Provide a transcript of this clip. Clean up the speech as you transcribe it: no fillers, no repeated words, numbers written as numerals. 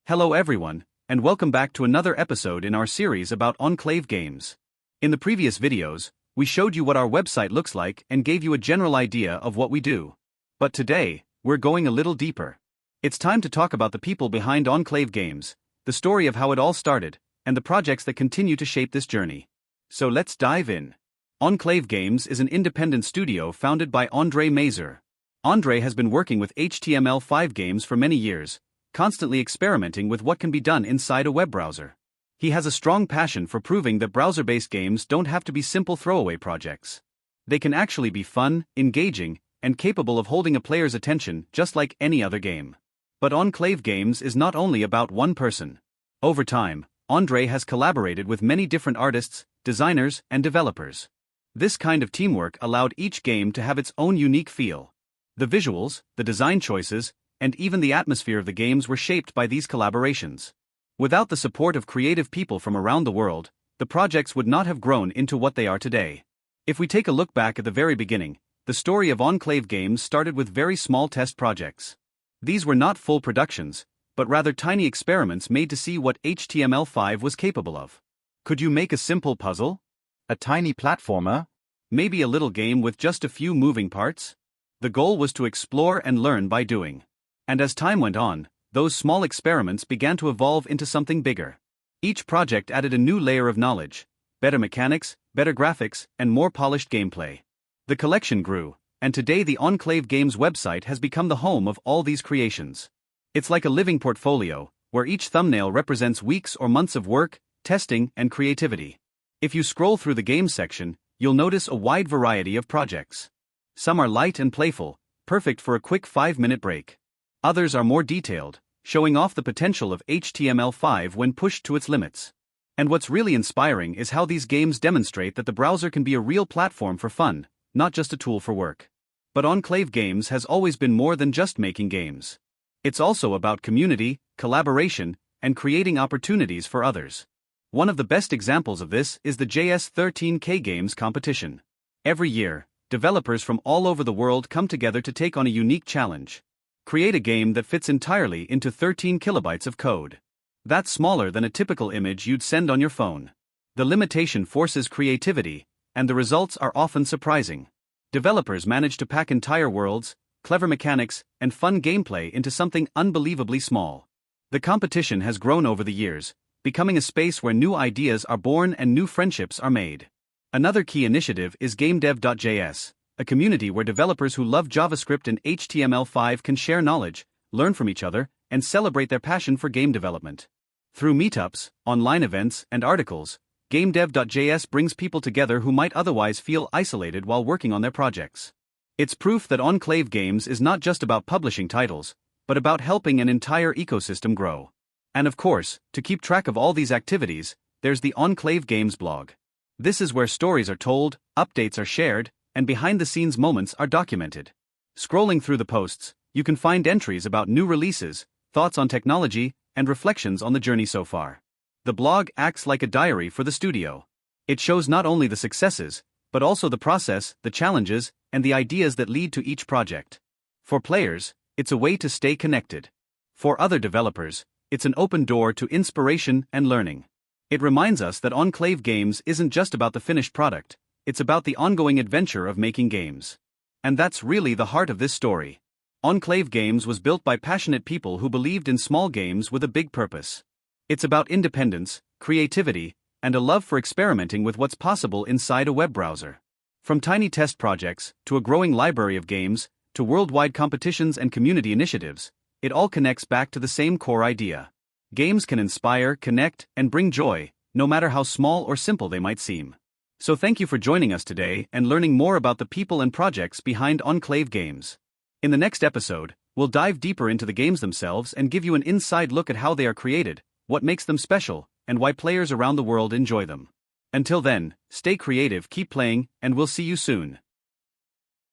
Hello everyone, and welcome back to another episode in our series about Enclave Games. In the previous videos, we showed you what our website looks like and gave you a general idea of what we do. But today, we're going a little deeper. It's time to talk about the people behind Enclave Games, the story of how it all started, and the projects that continue to shape this journey. So let's dive in. Enclave Games is an independent studio founded by Andre Mazer. Andre has been working with HTML5 games for many years, constantly experimenting with what can be done inside a web browser. He has a strong passion for proving that browser-based games don't have to be simple throwaway projects. They can actually be fun, engaging, and capable of holding a player's attention just like any other game. But Enclave Games is not only about one person. Over time, Andre has collaborated with many different artists, designers, and developers. This kind of teamwork allowed each game to have its own unique feel. The visuals, the design choices, and even the atmosphere of the games were shaped by these collaborations. Without the support of creative people from around the world, the projects would not have grown into what they are today. If we take a look back at the very beginning, the story of Enclave Games started with very small test projects. These were not full productions, but rather tiny experiments made to see what HTML5 was capable of. Could you make a simple puzzle? A tiny platformer? Maybe a little game with just a few moving parts? The goal was to explore and learn by doing. And as time went on, those small experiments began to evolve into something bigger. Each project added a new layer of knowledge, better mechanics, better graphics, and more polished gameplay. The collection grew, and today the Enclave Games website has become the home of all these creations. It's like a living portfolio, where each thumbnail represents weeks or months of work, testing, and creativity. If you scroll through the games section, you'll notice a wide variety of projects. Some are light and playful, perfect for a quick 5-minute break. Others are more detailed, showing off the potential of HTML5 when pushed to its limits. And what's really inspiring is how these games demonstrate that the browser can be a real platform for fun, not just a tool for work. But Enclave Games has always been more than just making games. It's also about community, collaboration, and creating opportunities for others. One of the best examples of this is the JS13K Games competition. Every year, developers from all over the world come together to take on a unique challenge. Create a game that fits entirely into 13 kilobytes of code. That's smaller than a typical image you'd send on your phone. The limitation forces creativity, and the results are often surprising. Developers manage to pack entire worlds, clever mechanics, and fun gameplay into something unbelievably small. The competition has grown over the years, becoming a space where new ideas are born and new friendships are made. Another key initiative is Gamedev.js, a community where developers who love JavaScript and HTML5 can share knowledge, learn from each other, and celebrate their passion for game development. Through meetups, online events, and articles, Gamedev.js brings people together who might otherwise feel isolated while working on their projects. It's proof that Enclave Games is not just about publishing titles, but about helping an entire ecosystem grow. And of course, to keep track of all these activities, there's the Enclave Games blog. This is where stories are told, updates are shared, and behind-the-scenes moments are documented. Scrolling through the posts, you can find entries about new releases, thoughts on technology, and reflections on the journey so far. The blog acts like a diary for the studio. It shows not only the successes, but also the process, the challenges, and the ideas that lead to each project. For players, it's a way to stay connected. For other developers, it's an open door to inspiration and learning. It reminds us that Enclave Games isn't just about the finished product, it's about the ongoing adventure of making games. And that's really the heart of this story. Enclave Games was built by passionate people who believed in small games with a big purpose. It's about independence, creativity, and a love for experimenting with what's possible inside a web browser. From tiny test projects, to a growing library of games, to worldwide competitions and community initiatives, it all connects back to the same core idea. Games can inspire, connect, and bring joy, no matter how small or simple they might seem. So thank you for joining us today and learning more about the people and projects behind Enclave Games. In the next episode, we'll dive deeper into the games themselves and give you an inside look at how they are created, what makes them special, and why players around the world enjoy them. Until then, stay creative, keep playing, and we'll see you soon.